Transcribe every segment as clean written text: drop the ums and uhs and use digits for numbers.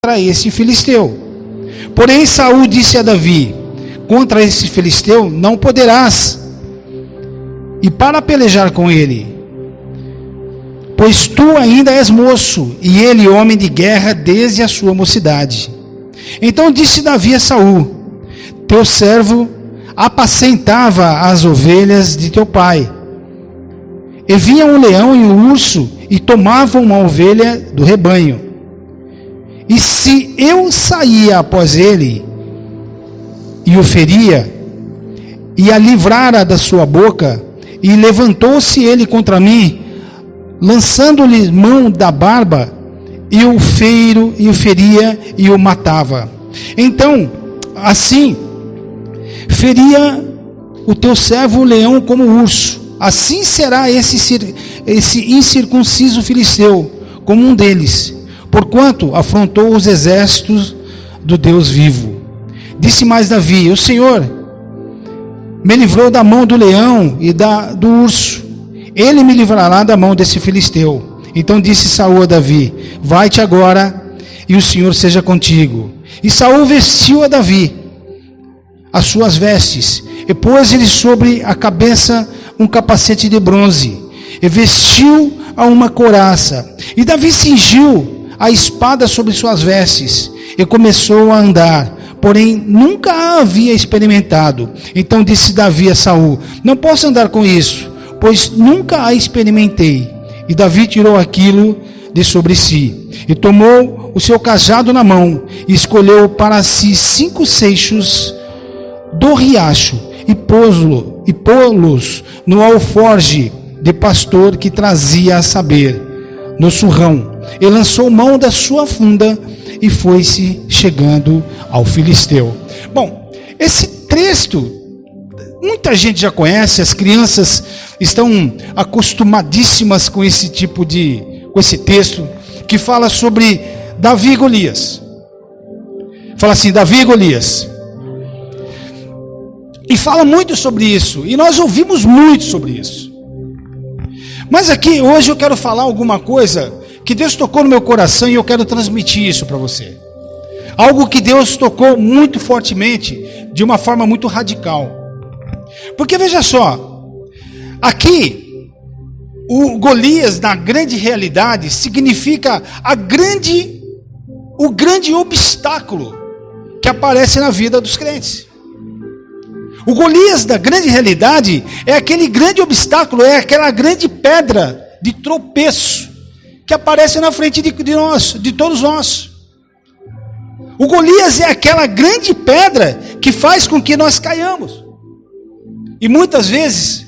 contra esse filisteu. Porém Saul disse a Davi: contra esse filisteu não poderás e para pelejar com ele, pois tu ainda és moço, e ele homem de guerra desde a sua mocidade. Então disse Davi a Saul: teu servo apacentava as ovelhas de teu pai. E vinha um leão e um urso e tomavam uma ovelha do rebanho. E se eu saía após ele e o feria, e a livrara da sua boca, e levantou-se ele contra mim, lançando-lhe mão da barba, e o feria e o matava. Então, assim, feria o teu servo o leão como o urso. Assim será esse incircunciso filisteu, como um deles, porquanto afrontou os exércitos do Deus vivo. Disse mais Davi: o Senhor me livrou da mão do leão e do urso, ele me livrará da mão desse filisteu. Então disse Saul a Davi: vai-te agora, e o Senhor seja contigo. E Saul vestiu a Davi as suas vestes, e pôs-lhe sobre a cabeça um capacete de bronze, e vestiu a uma couraça. E Davi cingiu a espada sobre suas vestes, e começou a andar, porém nunca a havia experimentado. Então disse Davi a Saul: não posso andar com isso, pois nunca a experimentei. E Davi tirou aquilo de sobre si, e tomou o seu cajado na mão, e escolheu para si 5 seixos do riacho, e pô-los no alforge de pastor que trazia a saber, no surrão, e lançou mão da sua funda, e foi-se chegando ao filisteu. Bom, esse texto muita gente já conhece, as crianças estão acostumadíssimas com esse texto, que fala sobre Davi e Golias. Fala assim: Davi e Golias. E fala muito sobre isso, e nós ouvimos muito sobre isso. Mas aqui, hoje eu quero falar alguma coisa que Deus tocou no meu coração, e eu quero transmitir isso para você. Algo que Deus tocou muito fortemente, de uma forma muito radical. Porque veja só, aqui, o Golias, na grande realidade, significa o grande obstáculo que aparece na vida dos crentes. O Golias da grande realidade é aquele grande obstáculo, é aquela grande pedra de tropeço que aparece na frente de todos nós. O Golias é aquela grande pedra que faz com que nós caiamos. E muitas vezes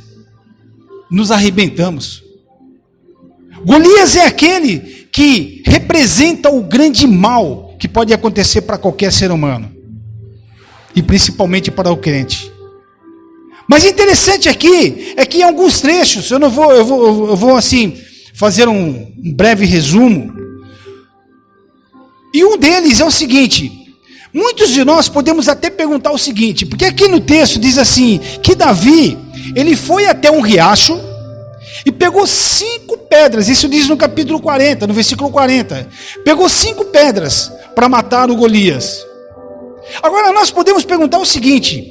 nos arrebentamos. Golias é aquele que representa o grande mal que pode acontecer para qualquer ser humano, e principalmente para o crente. Mas interessante aqui é que em alguns trechos, eu vou assim fazer um breve resumo. E um deles é o seguinte: muitos de nós podemos até perguntar o seguinte, porque aqui no texto diz assim, que Davi, ele foi até um riacho e pegou 5 pedras, isso diz no capítulo 40, no versículo 40, pegou 5 pedras para matar o Golias. Agora nós podemos perguntar o seguinte: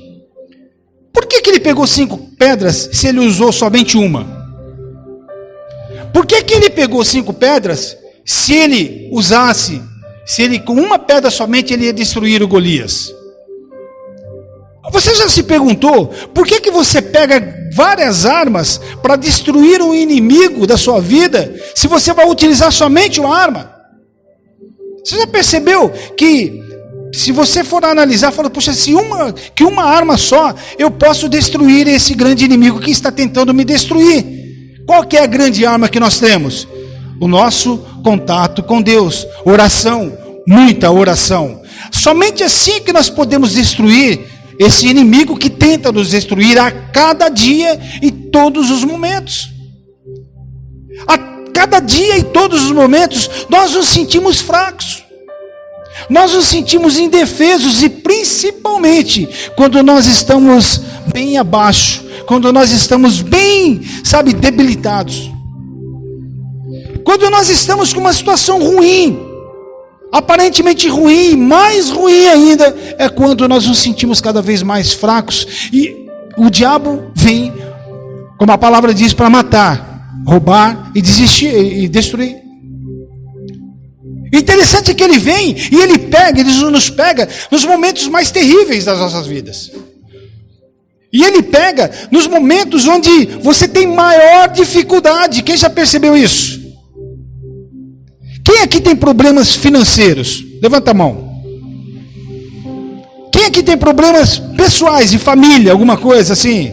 por que ele pegou 5 pedras se ele usou somente uma? Por que ele pegou 5 pedras se ele com uma pedra somente ele ia destruir o Golias? Você já se perguntou por que você pega várias armas para destruir um inimigo da sua vida, se você vai utilizar somente uma arma? Você já percebeu que, se você for analisar, fala: puxa, que uma arma só eu posso destruir esse grande inimigo que está tentando me destruir? Qual que é a grande arma que nós temos? O nosso contato com Deus, oração, muita oração. Somente assim que nós podemos destruir esse inimigo que tenta nos destruir a cada dia e todos os momentos. A cada dia e todos os momentos nós nos sentimos fracos. Nós nos sentimos indefesos, e principalmente quando nós estamos bem abaixo, quando nós estamos bem, debilitados. Quando nós estamos com uma situação ruim, aparentemente ruim, mais ruim ainda, é quando nós nos sentimos cada vez mais fracos e o diabo vem, como a palavra diz, para matar, roubar e desistir e destruir. Interessante é que ele vem e ele nos pega nos momentos mais terríveis das nossas vidas. E ele pega nos momentos onde você tem maior dificuldade. Quem já percebeu isso? Quem aqui tem problemas financeiros? Levanta a mão. Quem aqui tem problemas pessoais, de família, alguma coisa assim?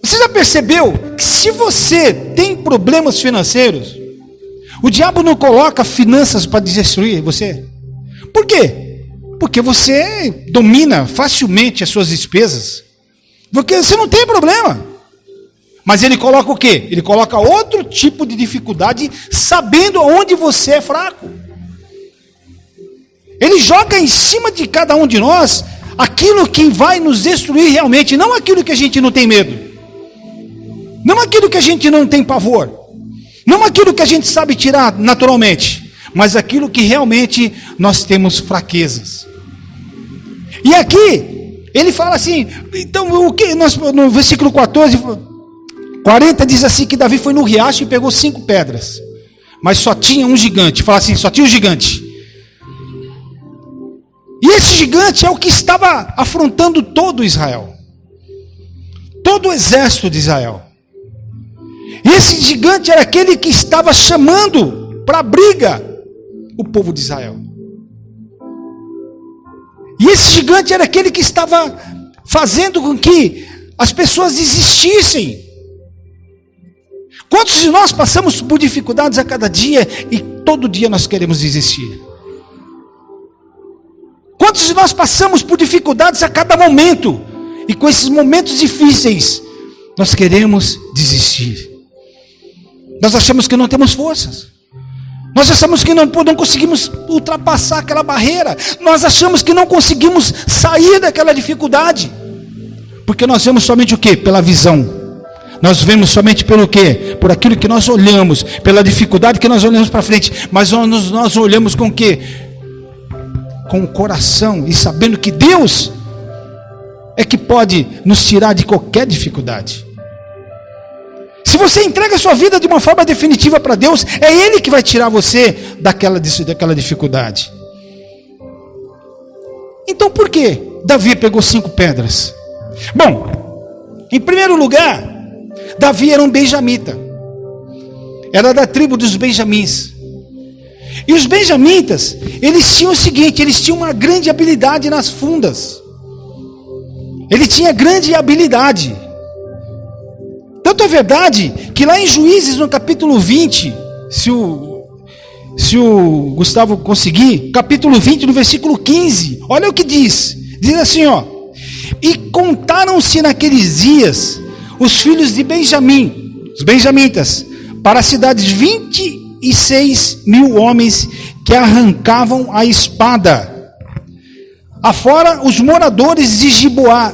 Você já percebeu que se você tem problemas financeiros, o diabo não coloca finanças para destruir você? Por quê? Porque você domina facilmente as suas despesas. Porque você não tem problema. Mas ele coloca o quê? Ele coloca outro tipo de dificuldade, sabendo onde você é fraco. Ele joga em cima de cada um de nós aquilo que vai nos destruir realmente, não aquilo que a gente não tem medo. Não aquilo que a gente não tem pavor. Não aquilo que a gente sabe tirar naturalmente, mas aquilo que realmente nós temos fraquezas. E aqui, ele fala assim, então o que no versículo 40 diz assim que Davi foi no riacho e pegou 5 pedras, mas só tinha um gigante. Fala assim, só tinha um gigante. E esse gigante é o que estava afrontando todo Israel, todo o exército de Israel. E esse gigante era aquele que estava chamando para a briga o povo de Israel. E esse gigante era aquele que estava fazendo com que as pessoas desistissem. Quantos de nós passamos por dificuldades a cada dia e todo dia nós queremos desistir? Quantos de nós passamos por dificuldades a cada momento e com esses momentos difíceis nós queremos desistir? Nós achamos que não temos forças. Nós achamos que não conseguimos ultrapassar aquela barreira. Nós achamos que não conseguimos sair daquela dificuldade. Porque nós vemos somente o quê? Pela visão. Nós vemos somente pelo quê? Por aquilo que nós olhamos, pela dificuldade que nós olhamos para frente. Mas nós olhamos com o quê? Com o coração e sabendo que Deus é que pode nos tirar de qualquer dificuldade. Se você entrega a sua vida de uma forma definitiva para Deus, é Ele que vai tirar você daquela dificuldade. Então por que Davi pegou 5 pedras? Bom, em primeiro lugar, Davi era um benjamita. Era da tribo dos benjamins. E os benjamitas, eles tinham o seguinte, eles tinham uma grande habilidade nas fundas. Ele tinha grande habilidade. Tanto é verdade que lá em Juízes, no capítulo 20, se o Gustavo conseguir, capítulo 20, no versículo 15, olha o que diz. Diz assim, ó: e contaram-se naqueles dias os filhos de Benjamim, os benjamitas, para a cidade 26.000 homens que arrancavam a espada. Afora os moradores de Gibeá,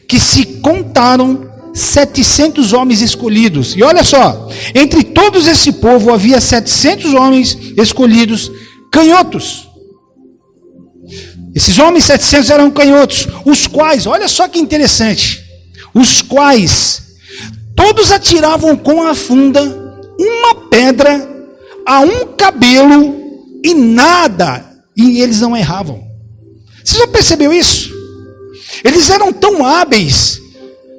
que se contaram 700 homens escolhidos. E olha só, entre todos esse povo havia 700 homens escolhidos, canhotos. Esses homens 700 eram canhotos, os quais, olha só que interessante, os quais todos atiravam com a funda uma pedra a um cabelo e nada, e eles não erravam. Você já percebeu isso? Eles eram tão hábeis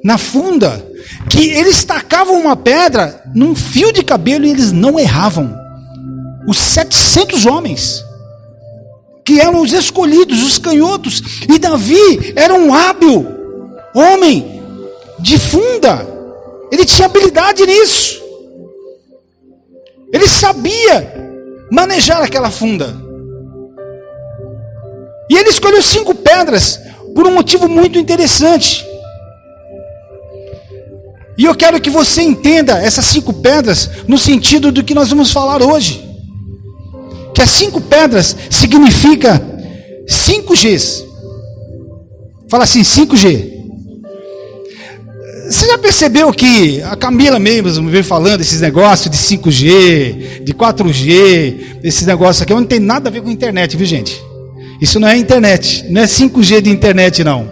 na funda, que eles tacavam uma pedra num fio de cabelo e eles não erravam. Os 700 homens, que eram os escolhidos, os canhotos, e Davi era um hábil homem de funda, ele tinha habilidade nisso, ele sabia manejar aquela funda, e ele escolheu 5 pedras, por um motivo muito interessante. E eu quero que você entenda essas 5 pedras no sentido do que nós vamos falar hoje. Que as 5 pedras significa 5 Gs. Fala assim, 5G. Você já percebeu que a Camila mesmo veio falando esses negócios de 5G, de 4G, esses negócios aqui, não tem nada a ver com internet, viu, gente? Isso não é internet, não é 5G de internet, não.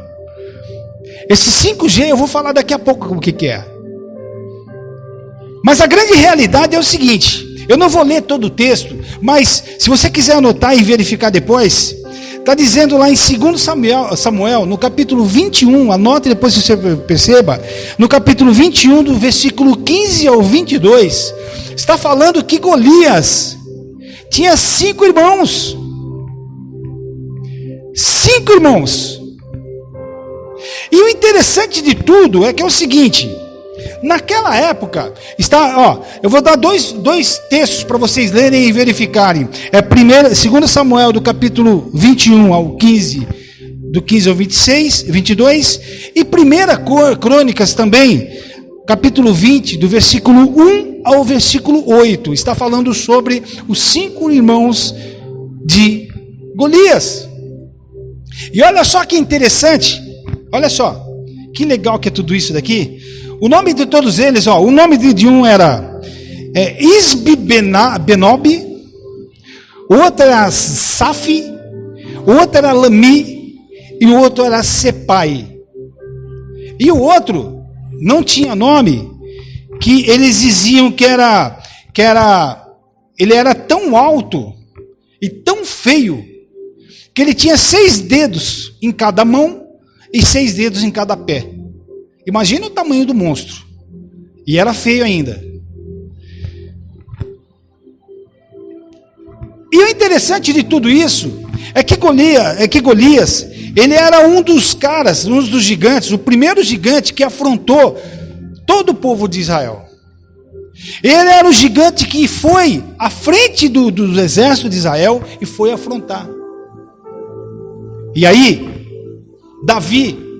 Esse 5G eu vou falar daqui a pouco o que é. Mas a grande realidade é o seguinte, eu não vou ler todo o texto, mas se você quiser anotar e verificar depois, está dizendo lá em 2 Samuel, no capítulo 21, anote depois se você perceba, no capítulo 21, do versículo 15 ao 22, está falando que Golias tinha 5 irmãos. 5 irmãos. E o interessante de tudo é que é o seguinte, naquela época, eu vou dar dois textos para vocês lerem e verificarem. É 2 Samuel do capítulo 21 ao 15, do 15 ao 22, e 1 Crônicas também, capítulo 20, do versículo 1 ao versículo 8. Está falando sobre os 5 irmãos de Golias. E olha só que interessante, olha só, que legal que é tudo isso daqui. O nome de todos eles, o nome de um era Isbi-Benob, o outro era Safi, o outro era Lami e o outro era Sepai. E o outro não tinha nome, que eles diziam que ele era tão alto e tão feio, que ele tinha 6 dedos em cada mão e 6 dedos em cada pé. Imagina o tamanho do monstro. E era feio ainda. E o interessante de tudo isso é que Golias, ele era um dos caras, um dos gigantes, o primeiro gigante que afrontou todo o povo de Israel. Ele era o gigante que foi à frente do exército de Israel e foi afrontar. E aí, Davi,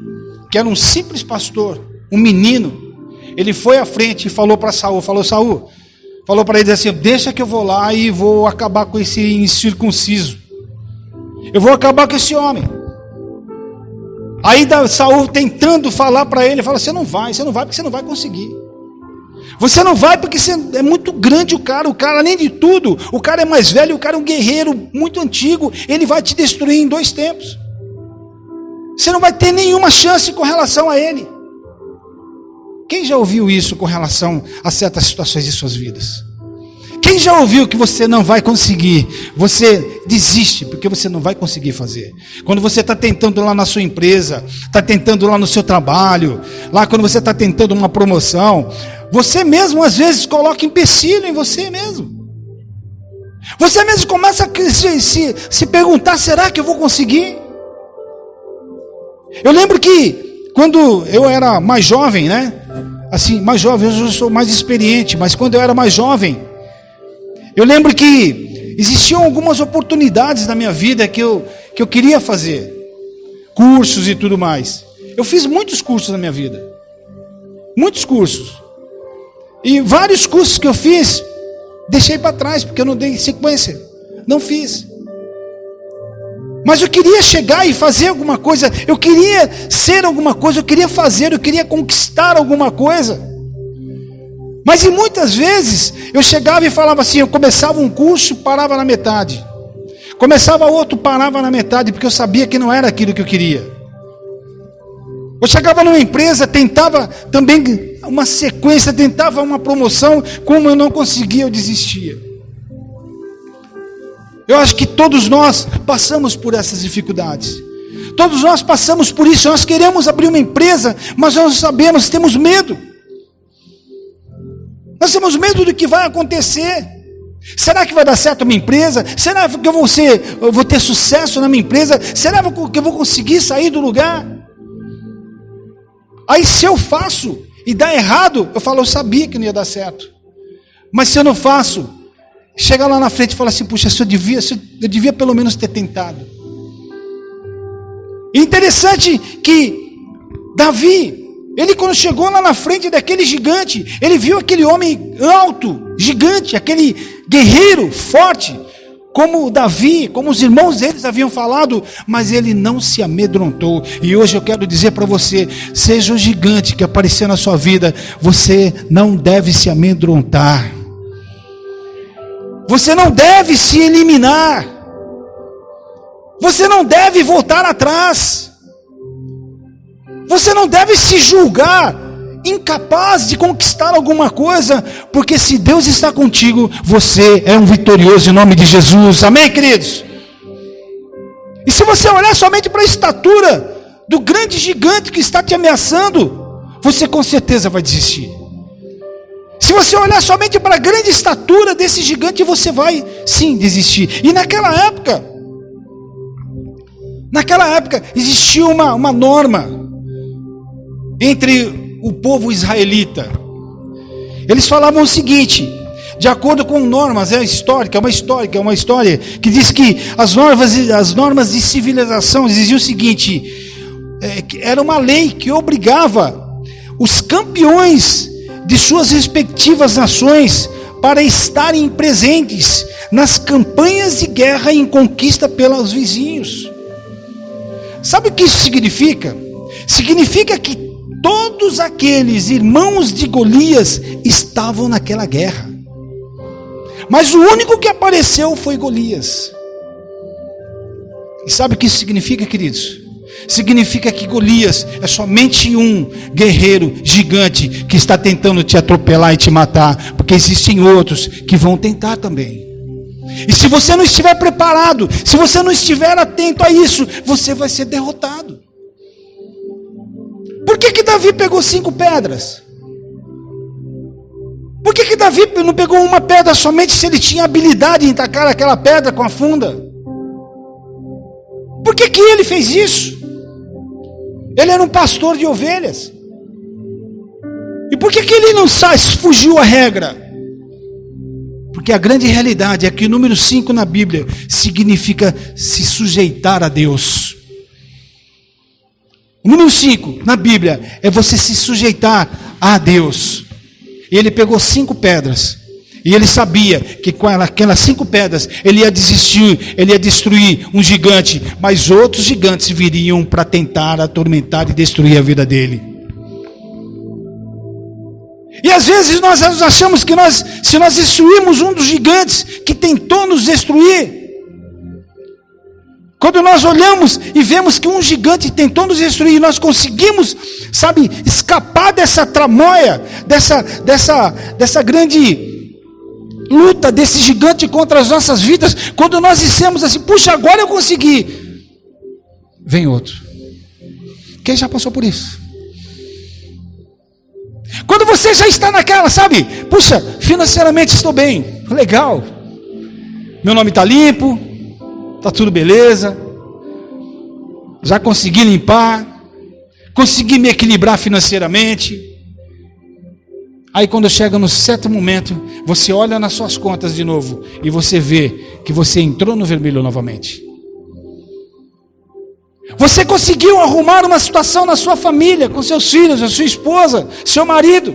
que era um simples pastor, um menino, ele foi à frente e falou para Saul, falou para ele assim, deixa que eu vou lá e vou acabar com esse incircunciso. Eu vou acabar com esse homem. Aí Saul tentando falar para ele, fala, você não vai porque você não vai conseguir. Você não vai porque é muito grande o cara, além de tudo, o cara é mais velho, o cara é um guerreiro muito antigo, ele vai te destruir em 2 tempos. Você não vai ter nenhuma chance com relação a ele. Quem já ouviu isso com relação a certas situações de suas vidas? Quem já ouviu que você não vai conseguir? Você desiste porque você não vai conseguir fazer. Quando você está tentando lá na sua empresa, está tentando lá no seu trabalho, lá quando você está tentando uma promoção, você mesmo às vezes coloca empecilho em você mesmo. Você mesmo começa a se perguntar, será que eu vou conseguir? Eu lembro que quando eu era mais jovem, né? Assim, mais jovem, hoje eu sou mais experiente, mas quando eu era mais jovem, eu lembro que existiam algumas oportunidades na minha vida que eu queria fazer. Cursos e tudo mais. Eu fiz muitos cursos na minha vida. Muitos cursos. E vários cursos que eu fiz, deixei para trás, porque eu não dei sequência. Não fiz. Mas eu queria chegar e fazer alguma coisa, eu queria ser alguma coisa, eu queria fazer, eu queria conquistar alguma coisa. Mas e muitas vezes eu chegava e falava assim, eu começava um curso, parava na metade. Começava outro, parava na metade, porque eu sabia que não era aquilo que eu queria. Eu chegava numa empresa, tentava também uma sequência, tentava uma promoção, como eu não conseguia, eu desistia. Eu acho que todos nós passamos por essas dificuldades. Todos nós passamos por isso. Nós queremos abrir uma empresa, mas nós sabemos, temos medo. Nós temos medo do que vai acontecer. Será que vai dar certo a minha empresa? Será que eu vou ter sucesso na minha empresa? Será que eu vou conseguir sair do lugar? Aí se eu faço e dá errado, eu falo, eu sabia que não ia dar certo. Mas se eu não faço, chega lá na frente e fala assim, puxa, eu devia pelo menos ter tentado. Interessante que Davi, ele quando chegou lá na frente daquele gigante, ele viu aquele homem alto, gigante, aquele guerreiro forte, como Davi, como os irmãos deles haviam falado, mas ele não se amedrontou. E hoje eu quero dizer para você, seja o gigante que aparecer na sua vida, você não deve se amedrontar. Você não deve se eliminar. Você não deve voltar atrás. Você não deve se julgar incapaz de conquistar alguma coisa, porque se Deus está contigo, você é um vitorioso em nome de Jesus. Amém, queridos? E se você olhar somente para a estatura do grande gigante que está te ameaçando, você com certeza vai desistir. Se você olhar somente para a grande estatura desse gigante, você vai sim desistir. E naquela época existia uma norma entre o povo israelita. Eles falavam o seguinte, de acordo com normas, é uma história que diz que as normas de civilização diziam o seguinte, era uma lei que obrigava os campeões de suas respectivas nações para estarem presentes nas campanhas de guerra em conquista pelos vizinhos. Sabe o que isso significa? Significa que todos aqueles irmãos de Golias estavam naquela guerra. Mas o único que apareceu foi Golias. E sabe o que isso significa, queridos? Significa que Golias é somente um guerreiro gigante que está tentando te atropelar e te matar, porque existem outros que vão tentar também. E se você não estiver preparado, se você não estiver atento a isso, você vai ser derrotado. Por que Davi pegou 5 pedras? Por que Davi não pegou uma pedra somente se ele tinha habilidade em tacar aquela pedra com a funda? Por que ele fez isso? Ele era um pastor de ovelhas. E por que ele não fugiu à regra? Porque a grande realidade é que o número 5 na Bíblia significa se sujeitar a Deus. O número 5 na Bíblia é você se sujeitar a Deus. E ele pegou 5 pedras. E ele sabia que com aquelas 5 pedras ele ia destruir um gigante. Mas outros gigantes viriam para tentar atormentar e destruir a vida dele. E às vezes nós achamos que se nós destruirmos um dos gigantes que tentou nos destruir, quando nós olhamos e vemos que um gigante tentou nos destruir, nós conseguimos, escapar dessa tramóia, dessa grande luta desse gigante contra as nossas vidas. Quando nós dissemos assim, puxa, agora eu consegui, vem outro. Quem já passou por isso? Quando você já está naquela, puxa, financeiramente estou bem, legal, meu nome está limpo, está tudo beleza, já consegui limpar, consegui me equilibrar financeiramente. Aí quando chega no certo momento, você olha nas suas contas de novo e você vê que você entrou no vermelho novamente. Você conseguiu arrumar uma situação na sua família, com seus filhos, a sua esposa, seu marido.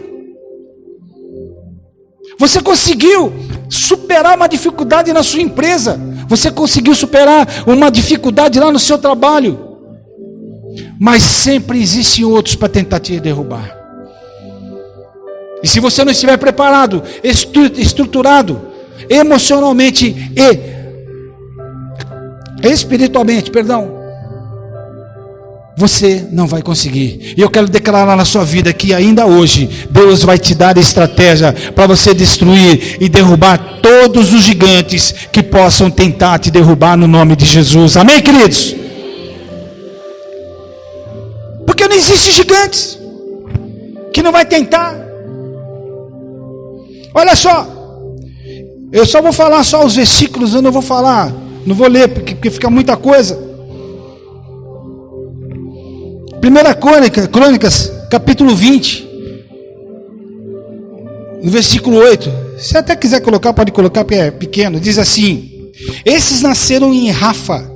Você conseguiu superar uma dificuldade na sua empresa. Você conseguiu superar uma dificuldade lá no seu trabalho. Mas sempre existem outros para tentar te derrubar. E se você não estiver preparado, estruturado, emocionalmente e espiritualmente, você não vai conseguir. E eu quero declarar na sua vida que ainda hoje Deus vai te dar estratégia para você destruir e derrubar todos os gigantes que possam tentar te derrubar no nome de Jesus. Amém, queridos? Porque não existe gigantes que não vai tentar. Olha só, eu só vou falar só os versículos, eu não vou ler porque fica muita coisa. 1 Crônicas, capítulo 20, no versículo 8. Se até quiser colocar, pode colocar, porque é pequeno. Diz assim: esses nasceram em Rafa,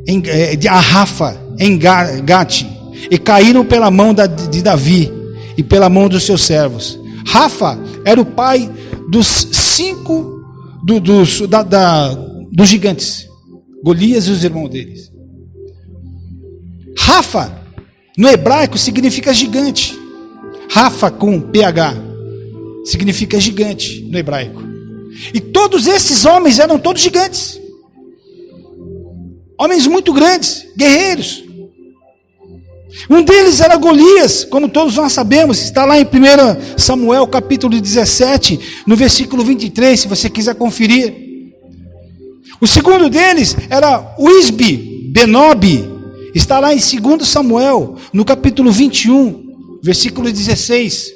em Gate, e caíram pela mão de Davi e pela mão dos seus servos. Rafa era o pai dos 5 dos gigantes, Golias e os irmãos deles. Rafa, no hebraico, significa gigante. Rafa com PH significa gigante no hebraico. E todos esses homens eram todos gigantes. Homens muito grandes, guerreiros. Um deles era Golias, como todos nós sabemos, está lá em 1 Samuel capítulo 17, no versículo 23, se você quiser conferir. O segundo deles era Uisbe Benob, está lá em 2 Samuel, no capítulo 21, versículo 16.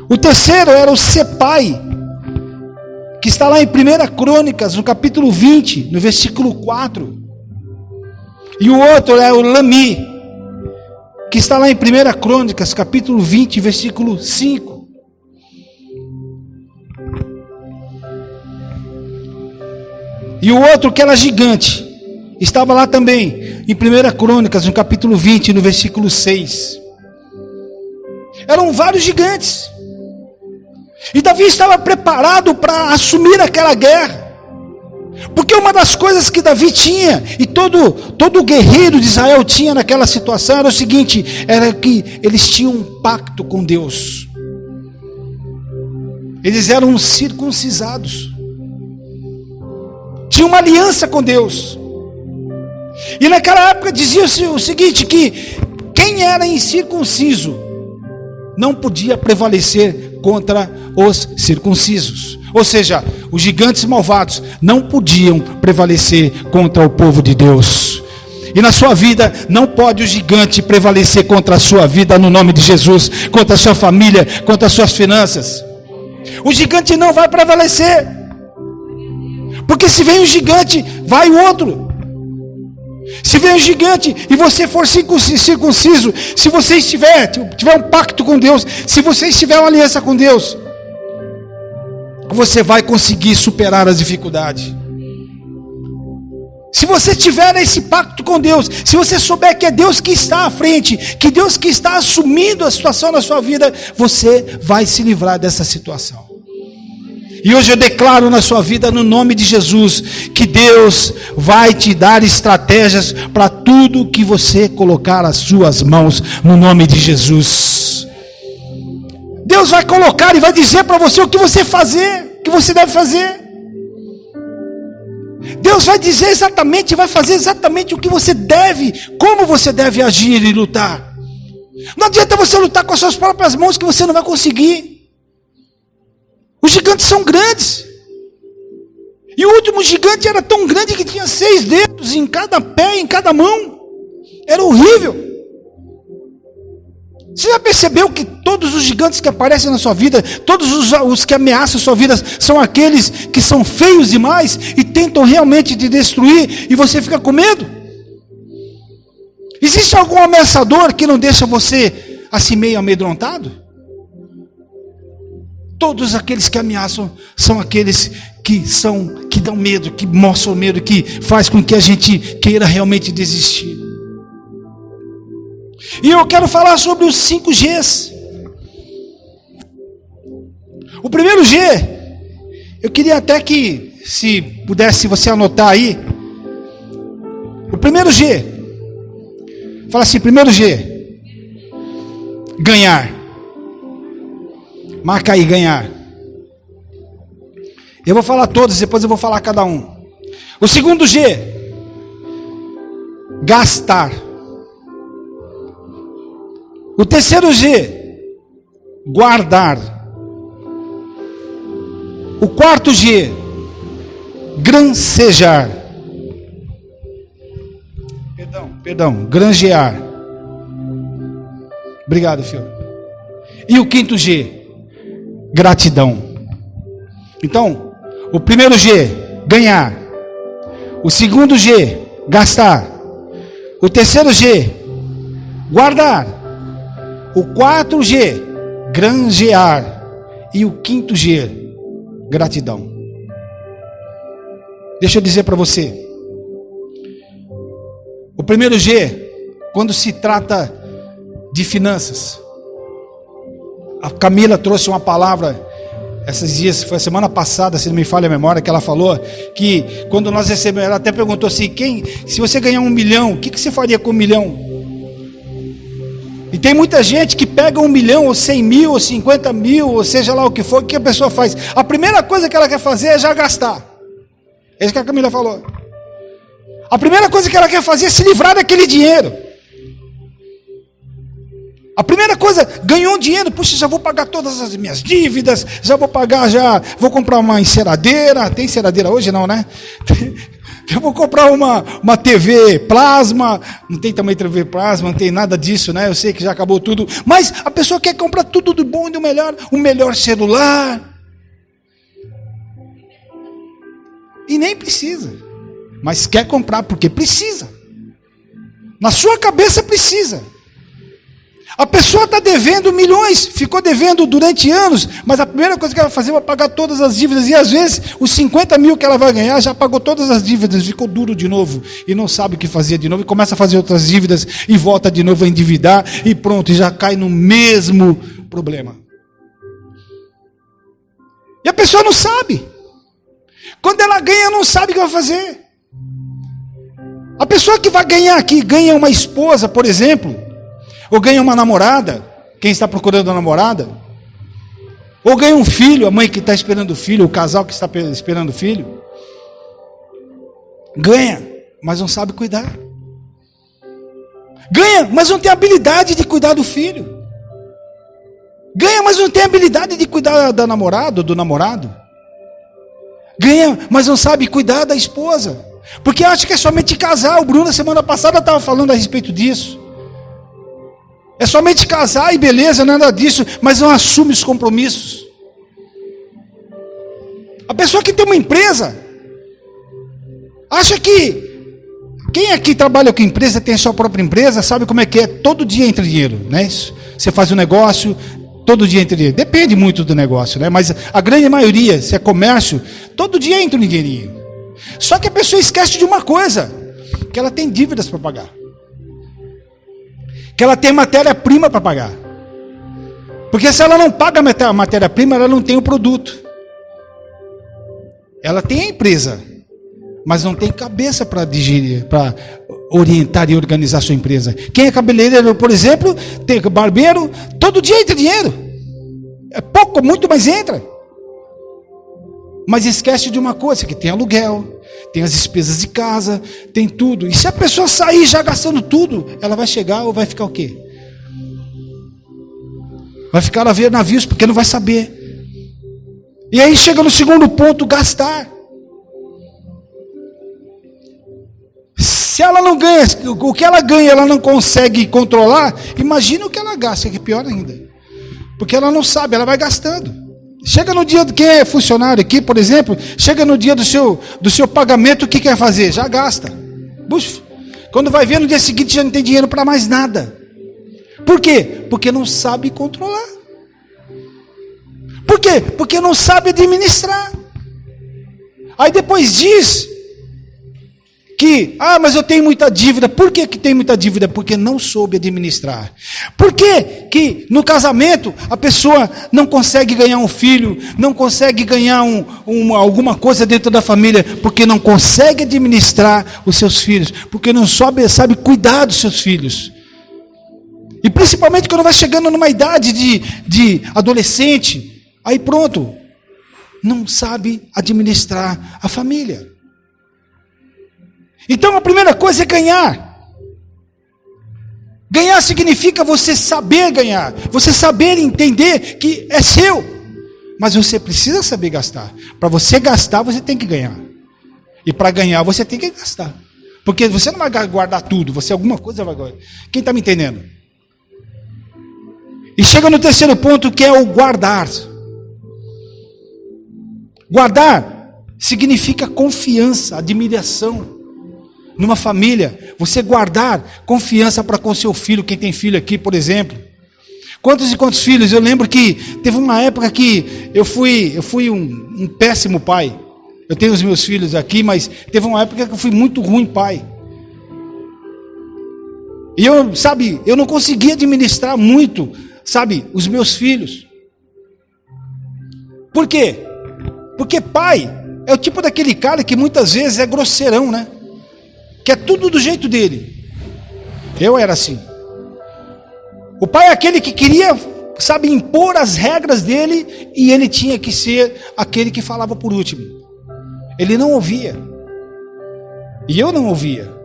O terceiro era o Sepai, que está lá em 1 Crônicas, no capítulo 20, no versículo 4. E o outro é o Lami, que está lá em 1 Crônicas, capítulo 20, versículo 5. E o outro, que era gigante, estava lá também, em 1 Crônicas, no capítulo 20, no versículo 6. Eram vários gigantes. E Davi estava preparado para assumir aquela guerra. Porque uma das coisas que Davi tinha, e todo guerreiro de Israel tinha naquela situação, era o seguinte, era que eles tinham um pacto com Deus. Eles eram circuncisados. Tinha uma aliança com Deus. E naquela época dizia-se o seguinte, que quem era incircunciso não podia prevalecer contra os circuncisos. Ou seja, os gigantes malvados não podiam prevalecer contra o povo de Deus. E na sua vida, não pode o gigante prevalecer contra a sua vida, no nome de Jesus, contra a sua família, contra as suas finanças. O gigante não vai prevalecer. Porque se vem um gigante, vai o outro. Se vem um gigante e você for circunciso, se você tiver um pacto com Deus, se você estiver uma aliança com Deus, você vai conseguir superar as dificuldades. Se você tiver esse pacto com Deus, se você souber que é Deus que está à frente, que Deus que está assumindo a situação na sua vida, você vai se livrar dessa situação. E hoje eu declaro na sua vida, no nome de Jesus, que Deus vai te dar estratégias para tudo que você colocar as suas mãos, no nome de Jesus. Deus vai colocar e vai dizer para você o que você fazer, o que você deve fazer. Deus vai dizer exatamente, vai fazer exatamente o que você deve, como você deve agir e lutar. Não adianta você lutar com as suas próprias mãos, que você não vai conseguir. Os gigantes são grandes. E o último gigante era tão grande que tinha 6 dedos em cada pé, em cada mão. Era horrível. Você já percebeu que todos os gigantes que aparecem na sua vida, todos os que ameaçam a sua vida, são aqueles que são feios demais e tentam realmente te destruir, e você fica com medo? Existe algum ameaçador que não deixa você assim meio amedrontado? Todos aqueles que ameaçam são aqueles que dão medo, que mostram medo, que faz com que a gente queira realmente desistir. E eu quero falar sobre os 5 Gs. O primeiro G, eu queria até que, se pudesse você anotar aí. O primeiro G, fala assim, primeiro G, ganhar. Marca aí, ganhar. Eu vou falar todos, depois eu vou falar cada um. O segundo G, gastar. O terceiro G, guardar. O quarto G, grancejar. Perdão, granjear. Obrigado, filho. E o quinto G, gratidão. Então, o primeiro G, ganhar. O segundo G, gastar. O terceiro G, guardar. O 4G, granjear. E o 5G, gratidão. Deixa eu dizer para você. O primeiro G, quando se trata de finanças. A Camila trouxe uma palavra esses dias, foi a semana passada, se não me falha a memória, que ela falou que quando nós recebemos, ela até perguntou assim, se você ganhar 1 milhão, o que você faria com 1 milhão? E tem muita gente que pega 1 milhão, ou 100 mil, ou 50 mil, ou seja lá o que for, o que a pessoa faz? A primeira coisa que ela quer fazer é já gastar. É isso que a Camila falou. A primeira coisa que ela quer fazer é se livrar daquele dinheiro. A primeira coisa, ganhou dinheiro, puxa, já vou pagar todas as minhas dívidas, vou comprar uma enceradeira, tem enceradeira hoje não, né? Eu vou comprar uma TV plasma, não tem também TV plasma, não tem nada disso, né? Eu sei que já acabou tudo, mas a pessoa quer comprar tudo do bom e do melhor, o melhor celular, e nem precisa, mas quer comprar porque precisa, na sua cabeça precisa. A pessoa está devendo milhões, ficou devendo durante anos, mas a primeira coisa que ela vai fazer é pagar todas as dívidas, e às vezes os 50 mil que ela vai ganhar, já pagou todas as dívidas, ficou duro de novo, e não sabe o que fazer de novo, e começa a fazer outras dívidas, e volta de novo a endividar, e pronto, e já cai no mesmo problema. E a pessoa não sabe, quando ela ganha, não sabe o que vai fazer. A pessoa que vai ganhar aqui, ganha uma esposa, por exemplo, ou ganha uma namorada, quem está procurando uma namorada, ou ganha um filho, a mãe que está esperando o filho, o casal que está esperando o filho, ganha, mas não sabe cuidar, ganha, mas não tem habilidade de cuidar do filho, ganha, mas não tem habilidade de cuidar da namorada ou do namorado, ganha, mas não sabe cuidar da esposa, porque acha que é somente casar. O Bruno, semana passada, estava falando a respeito disso. É somente casar e beleza, nada disso, mas não assume os compromissos. A pessoa que tem uma empresa, acha que, quem aqui trabalha com empresa, tem a sua própria empresa, sabe como é que é, todo dia entra dinheiro, né? Você faz um negócio, todo dia entra dinheiro, depende muito do negócio, né? Mas a grande maioria, se é comércio, todo dia entra um dinheirinho. Só que a pessoa esquece de uma coisa, que ela tem dívidas para pagar, que ela tem matéria-prima para pagar, porque se ela não paga a matéria-prima, ela não tem o produto. Ela tem a empresa, mas não tem cabeça para digerir, para orientar e organizar a sua empresa. Quem é cabeleireiro, por exemplo, tem barbeiro, todo dia entra dinheiro, é pouco, muito, mas entra. Mas esquece de uma coisa, que tem aluguel, tem as despesas de casa, tem tudo. E se a pessoa sair já gastando tudo, ela vai chegar ou vai ficar o quê? Vai ficar a ver navios, porque não vai saber. E aí chega no segundo ponto, gastar. Se ela não ganha, o que ela ganha, ela não consegue controlar, imagina o que ela gasta, que é pior ainda. Porque ela não sabe, ela vai gastando. Chega no dia, quem é funcionário aqui, por exemplo, chega no dia do seu pagamento, o que quer fazer? Já gasta. Puxa, quando vai ver no dia seguinte já não tem dinheiro para mais nada. Por quê? Porque não sabe controlar. Por quê? Porque não sabe administrar. Aí depois diz que, mas eu tenho muita dívida. Por que tem muita dívida? Porque não soube administrar. Por que no casamento a pessoa não consegue ganhar um filho, não consegue ganhar alguma coisa dentro da família? Porque não consegue administrar os seus filhos, porque não sabe cuidar dos seus filhos. E principalmente quando vai chegando numa idade de adolescente, aí pronto, não sabe administrar a família. Então a primeira coisa é ganhar. Ganhar significa você saber ganhar, você saber entender que é seu, mas você precisa saber gastar. Para você gastar, você tem que ganhar. E para ganhar, você tem que gastar. Porque você não vai guardar tudo, você alguma coisa vai guardar. Quem está me entendendo? E chega no terceiro ponto, que é o guardar. Guardar significa confiança, admiração. Numa família, você guardar confiança para com seu filho, quem tem filho aqui, por exemplo. Quantos e quantos filhos? Eu lembro que teve uma época que eu fui um péssimo pai. Eu tenho os meus filhos aqui, mas teve uma época que eu fui muito ruim pai. E eu não conseguia administrar muito, os meus filhos. Por quê? Porque pai é o tipo daquele cara que muitas vezes é grosseirão, né? Que é tudo do jeito dele. Eu era assim. O pai é aquele que queria, sabe, impor as regras dele, e ele tinha que ser aquele que falava por último. Ele não ouvia. E eu não ouvia.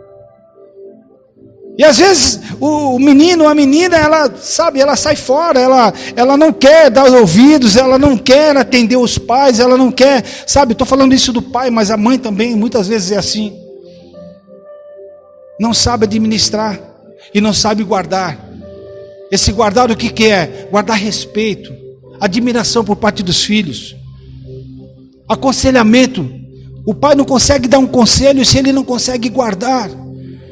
E às vezes o menino, a menina, ela sai fora, ela não quer dar ouvidos, ela não quer atender os pais, ela não quer, estou falando isso do pai, mas a mãe também muitas vezes é assim. Não sabe administrar e não sabe guardar. Esse guardar o que é? Guardar respeito, admiração por parte dos filhos, aconselhamento. O pai não consegue dar um conselho se ele não consegue guardar,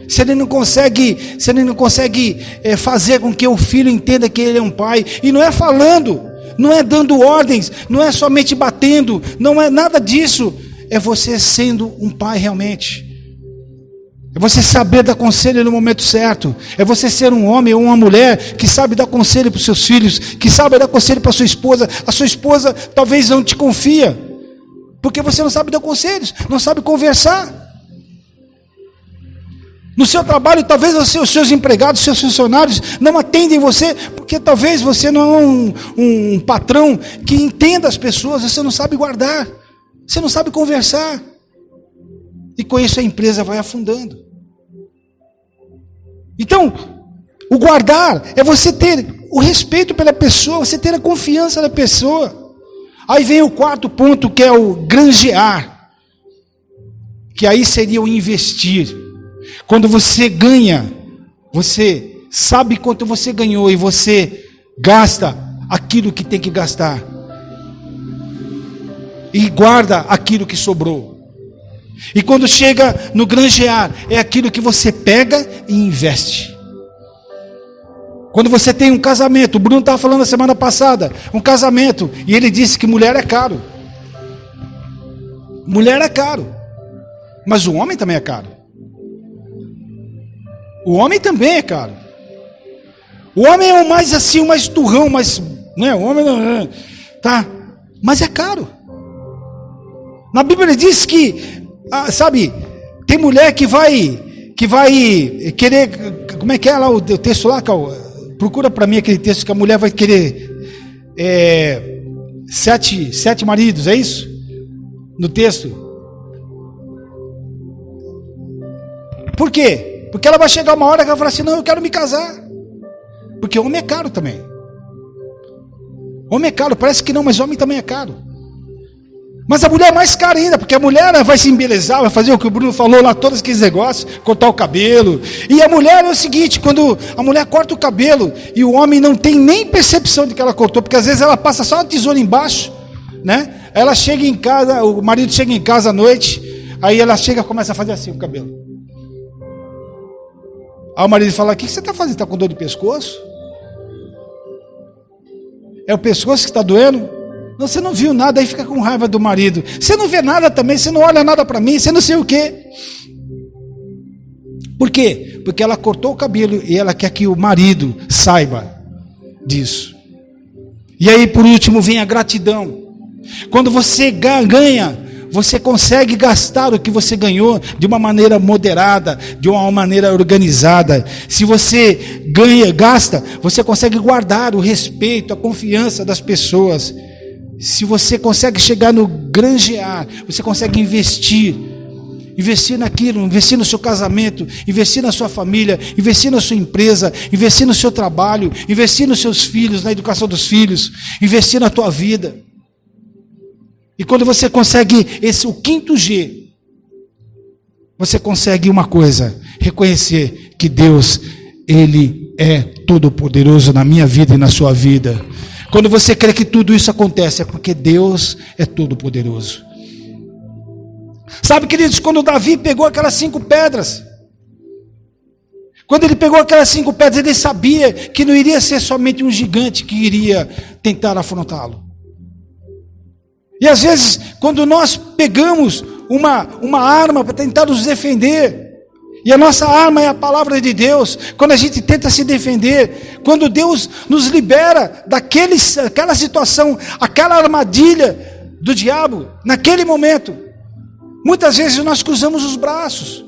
se ele não consegue fazer com que o filho entenda que ele é um pai. E não é falando, não é dando ordens, não é somente batendo, não é nada disso. É você sendo um pai realmente. É você saber dar conselho no momento certo. É você ser um homem ou uma mulher que sabe dar conselho para os seus filhos, que sabe dar conselho para a sua esposa. A sua esposa talvez não te confia, porque você não sabe dar conselhos, não sabe conversar. No seu trabalho, talvez os seus empregados, os seus funcionários não atendem você, porque talvez você não é um patrão que entenda as pessoas. Você não sabe guardar, você não sabe conversar. E com isso a empresa vai afundando. Então, o guardar é você ter o respeito pela pessoa, você ter a confiança da pessoa. Aí vem o quarto ponto, que é o granjear, que aí seria o investir. Quando você ganha, você sabe quanto você ganhou e você gasta aquilo que tem que gastar. E guarda aquilo que sobrou. E quando chega no granjear, é aquilo que você pega e investe. Quando você tem um casamento, o Bruno estava falando na semana passada, um casamento, e ele disse que mulher é caro. Mulher é caro, mas o homem também é caro. O homem também é caro. O homem é o mais assim, o mais turrão, mas, né, o homem não, tá, mas é caro. Na Bíblia diz que, tem mulher que vai querer, como é que é lá o texto lá, Cal? Procura para mim aquele texto que a mulher vai querer 7 maridos, é isso? No texto. Por quê? Porque ela vai chegar uma hora que ela vai falar assim, não, eu quero me casar. Porque homem é caro também. Homem é caro, parece que não, mas homem também é caro. Mas a mulher é mais cara ainda, porque a mulher vai se embelezar, vai fazer o que o Bruno falou lá, todos aqueles negócios, cortar o cabelo. E a mulher é o seguinte, quando a mulher corta o cabelo e o homem não tem nem percepção de que ela cortou, porque às vezes ela passa só a tesoura embaixo, né? Ela chega em casa, o marido chega em casa à noite, aí ela chega e começa a fazer assim o cabelo. Aí o marido fala, o que você está fazendo? Está com dor de pescoço? É o pescoço que está doendo? Não, você não viu nada, aí fica com raiva do marido. Você não vê nada também, você não olha nada para mim, você não sei o quê. Por quê? Porque ela cortou o cabelo e ela quer que o marido saiba disso. E aí, por último, vem a gratidão. Quando você ganha, você consegue gastar o que você ganhou de uma maneira moderada, de uma maneira organizada. Se você gasta, você consegue guardar o respeito, a confiança das pessoas. Se você consegue chegar no granjear, você consegue investir naquilo, investir no seu casamento, investir na sua família, investir na sua empresa, investir no seu trabalho, investir nos seus filhos, na educação dos filhos, investir na tua vida. E quando você consegue o quinto G, você consegue uma coisa, reconhecer que Deus, Ele é todo poderoso na minha vida e na sua vida. Quando você crê que tudo isso acontece, é porque Deus é todo poderoso. Sabe, queridos, quando Davi pegou aquelas 5 pedras, quando ele pegou aquelas 5 pedras, ele sabia que não iria ser somente um gigante que iria tentar afrontá-lo. E às vezes, quando nós pegamos uma arma para tentar nos defender, E a nossa arma é a palavra de Deus. Quando a gente tenta se defender, quando Deus nos libera daquela situação, aquela armadilha do diabo, naquele momento, muitas vezes nós cruzamos os braços.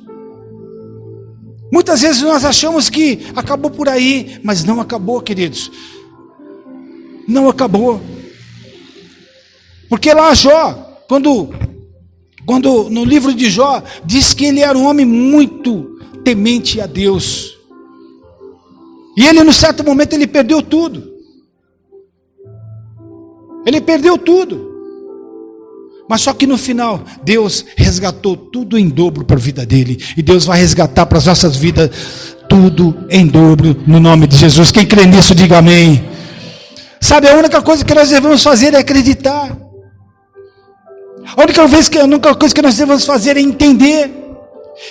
Muitas vezes nós achamos que acabou por aí, mas não acabou, queridos. Não acabou. Porque lá Jó, quando no livro de Jó, diz que ele era um homem muito temente a Deus. E ele, no certo momento, ele perdeu tudo. Ele perdeu tudo. Mas só que no final, Deus resgatou tudo em dobro para a vida dele. E Deus vai resgatar para as nossas vidas tudo em dobro, no nome de Jesus. Quem crê nisso, diga amém. Sabe, a única coisa que nós devemos fazer é acreditar. A única coisa que nós devemos fazer é entender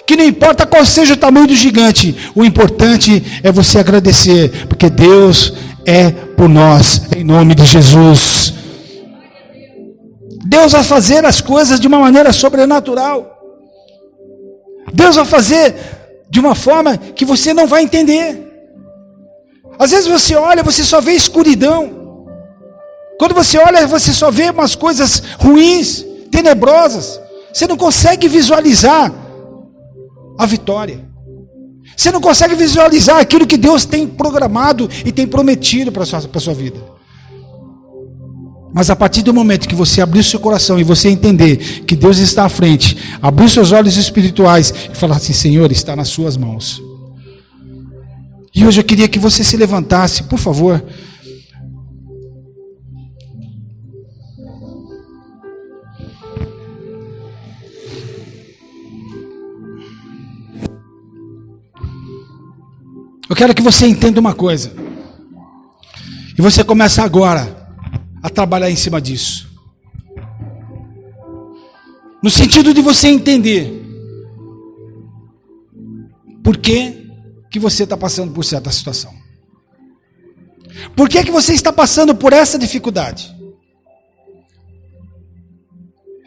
que não importa qual seja o tamanho do gigante, o importante é você agradecer, porque Deus é por nós, em nome de Jesus. Deus vai fazer as coisas de uma maneira sobrenatural. Deus vai fazer de uma forma que você não vai entender. Às vezes você olha, você só vê escuridão. Quando você olha, você só vê umas coisas ruins, tenebrosas. Você não consegue visualizar a vitória. Você não consegue visualizar aquilo que Deus tem programado e tem prometido para a sua vida. Mas a partir do momento que você abrir o seu coração e você entender que Deus está à frente, abrir seus olhos espirituais e falar assim: Senhor, está nas suas mãos. E hoje eu queria que você se levantasse, por favor. Eu quero que você entenda uma coisa. E você começa agora a trabalhar em cima disso. No sentido de você entender por que você está passando por certa situação. Por que você está passando por essa dificuldade?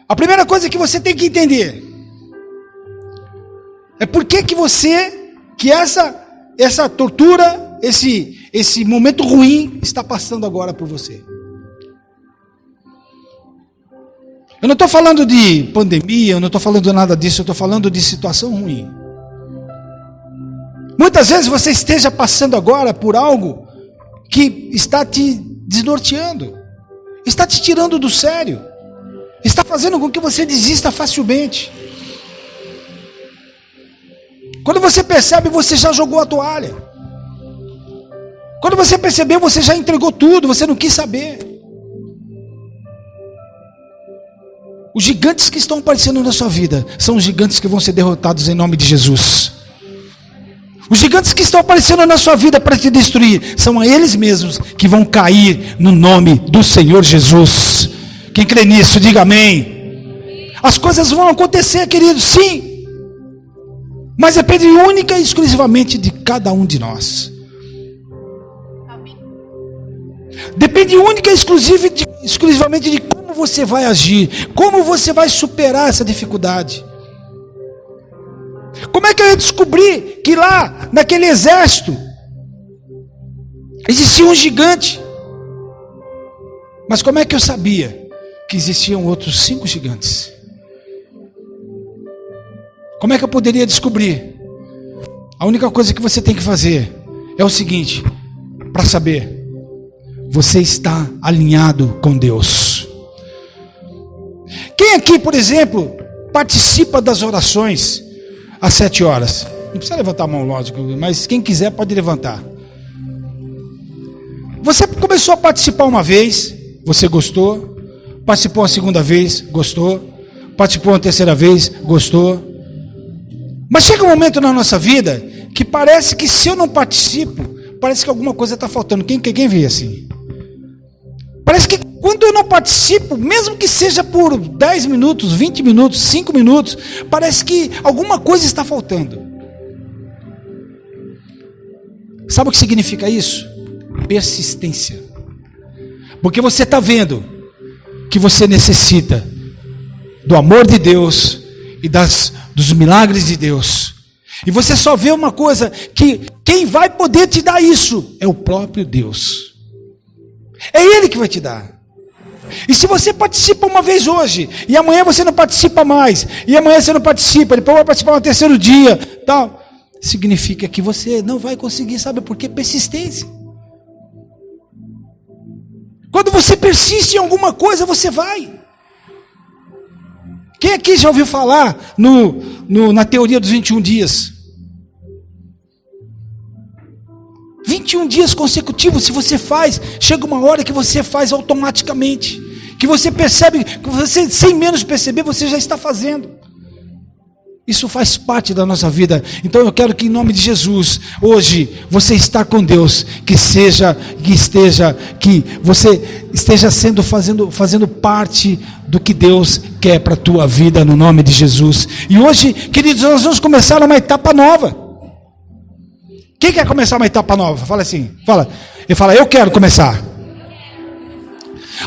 A primeira coisa que você tem que entender é por que essa tortura, esse momento ruim está passando agora por você. Eu não estou falando de pandemia, eu não estou falando nada disso, eu estou falando de situação ruim. Muitas vezes você esteja passando agora por algo que está te desnorteando, está te tirando do sério, está fazendo com que você desista facilmente. Quando você percebe, você já jogou a toalha. Quando você percebeu, você já entregou tudo, você não quis saber. Os gigantes que estão aparecendo na sua vida são os gigantes que vão ser derrotados em nome de Jesus. Os gigantes que estão aparecendo na sua vida para te destruir são eles mesmos que vão cair no nome do Senhor Jesus. Quem crê nisso, diga amém. As coisas vão acontecer, queridos, sim, mas depende única e exclusivamente de cada um de nós. Depende única e exclusivamente de como você vai agir, como você vai superar essa dificuldade. Como é que eu ia descobrir que lá, naquele exército, existia um gigante? Mas como é que eu sabia que existiam outros 5 gigantes? Como é que eu poderia descobrir? A única coisa que você tem que fazer é o seguinte, para saber: você está alinhado com Deus. Quem aqui, por exemplo, participa das orações às 7 horas? Não precisa levantar a mão, lógico, mas quem quiser pode levantar. Você começou a participar uma vez, você gostou. Participou a segunda vez, gostou. Participou a terceira vez, gostou. Mas chega um momento na nossa vida que parece que se eu não participo, parece que alguma coisa está faltando. Quem vê assim? Parece que quando eu não participo, mesmo que seja por 10 minutos, 20 minutos, 5 minutos, parece que alguma coisa está faltando. Sabe o que significa isso? Persistência. Porque você está vendo que você necessita do amor de Deus e dos milagres de Deus. E você só vê uma coisa, que quem vai poder te dar isso é o próprio Deus. É Ele que vai te dar. E se você participa uma vez hoje, e amanhã você não participa mais, e amanhã você não participa, depois vai participar no terceiro dia, tal, significa que você não vai conseguir, sabe por quê? Persistência. Quando você persiste em alguma coisa, você vai. Quem aqui já ouviu falar na teoria dos 21 dias? 21 dias consecutivos, se você faz, chega uma hora que você faz automaticamente. Que você percebe, que você, sem menos perceber, você já está fazendo. Isso faz parte da nossa vida. Então eu quero que em nome de Jesus, hoje, você está com Deus, que você esteja fazendo parte do que Deus quer para a tua vida, no nome de Jesus. E hoje, queridos, nós vamos começar uma etapa nova. Quem quer começar uma etapa nova? Fala assim, fala. Ele fala, eu quero começar.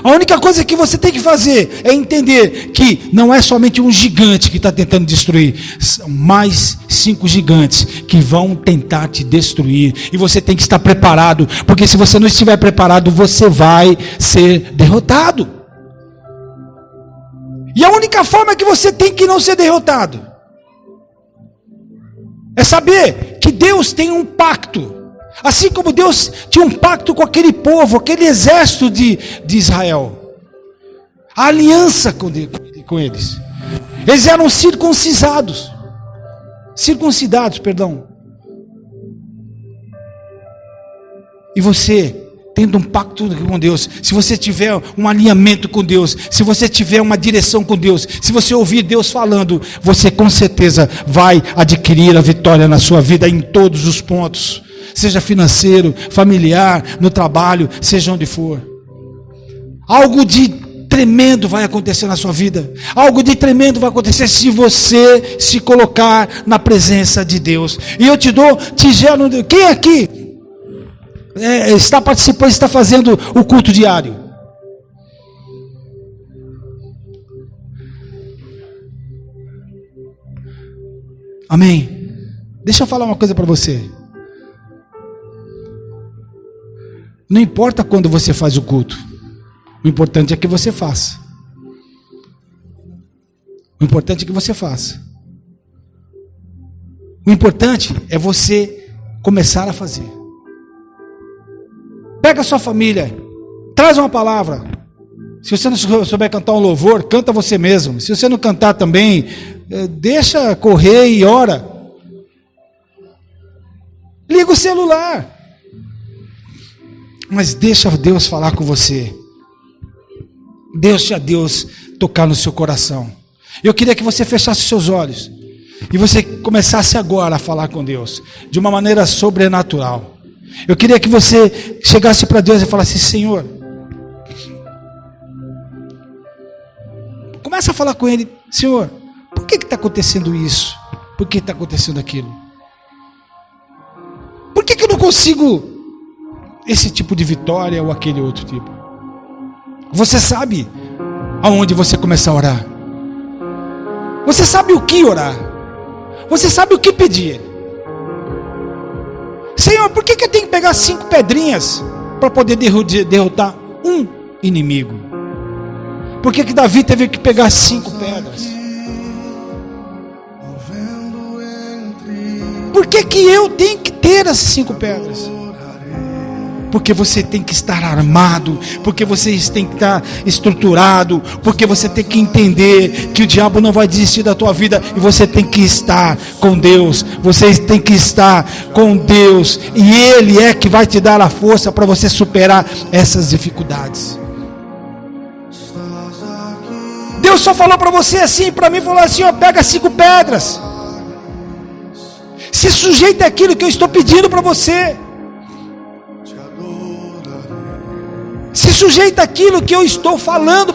A única coisa que você tem que fazer é entender que não é somente um gigante que está tentando destruir. São mais 5 gigantes que vão tentar te destruir. E você tem que estar preparado, porque se você não estiver preparado, você vai ser derrotado. E a única forma que você tem que não ser derrotado é saber que Deus tem um pacto. Assim como Deus tinha um pacto com aquele povo, aquele exército de Israel. A aliança com eles. Eles eram circuncidados, perdão. E você, tendo um pacto com Deus, se você tiver um alinhamento com Deus, se você tiver uma direção com Deus, se você ouvir Deus falando, você com certeza vai adquirir a vitória na sua vida em todos os pontos. Seja financeiro, familiar, no trabalho, seja onde for. Algo de tremendo vai acontecer na sua vida. Algo de tremendo vai acontecer se você se colocar na presença de Deus. E eu te gero. Quem aqui está participando, está fazendo o culto diário? Amém? Deixa eu falar uma coisa para você. Não importa quando você faz o culto. O importante é que você faça. O importante é que você faça. O importante é você começar a fazer. Pega a sua família, traz uma palavra. Se você não souber cantar um louvor, canta você mesmo. Se você não cantar também, deixa correr e ora. Liga o celular. Mas deixa Deus falar com você. Deixa Deus tocar no seu coração. Eu queria que você fechasse seus olhos e você começasse agora a falar com Deus de uma maneira sobrenatural. Eu queria que você chegasse para Deus e falasse: Senhor, começa a falar com Ele. Senhor, por que está acontecendo isso? Por que está acontecendo aquilo? Por que eu não consigo esse tipo de vitória ou aquele outro tipo? Você sabe aonde você começar a orar. Você sabe o que orar. Você sabe o que pedir. Senhor, por que eu tenho que pegar 5 pedrinhas para poder derrotar um inimigo? Por que Davi teve que pegar 5 pedras? Por que eu tenho que ter essas 5 pedras? Porque você tem que estar armado, porque você tem que estar estruturado, porque você tem que entender que o diabo não vai desistir da tua vida, e você tem que estar com Deus, você tem que estar com Deus, e Ele é que vai te dar a força para você superar essas dificuldades. Deus só falou para você assim, para mim falou assim: ó, pega 5 pedras, se sujeita àquilo que eu estou pedindo para você. Se sujeita àquilo que eu estou falando.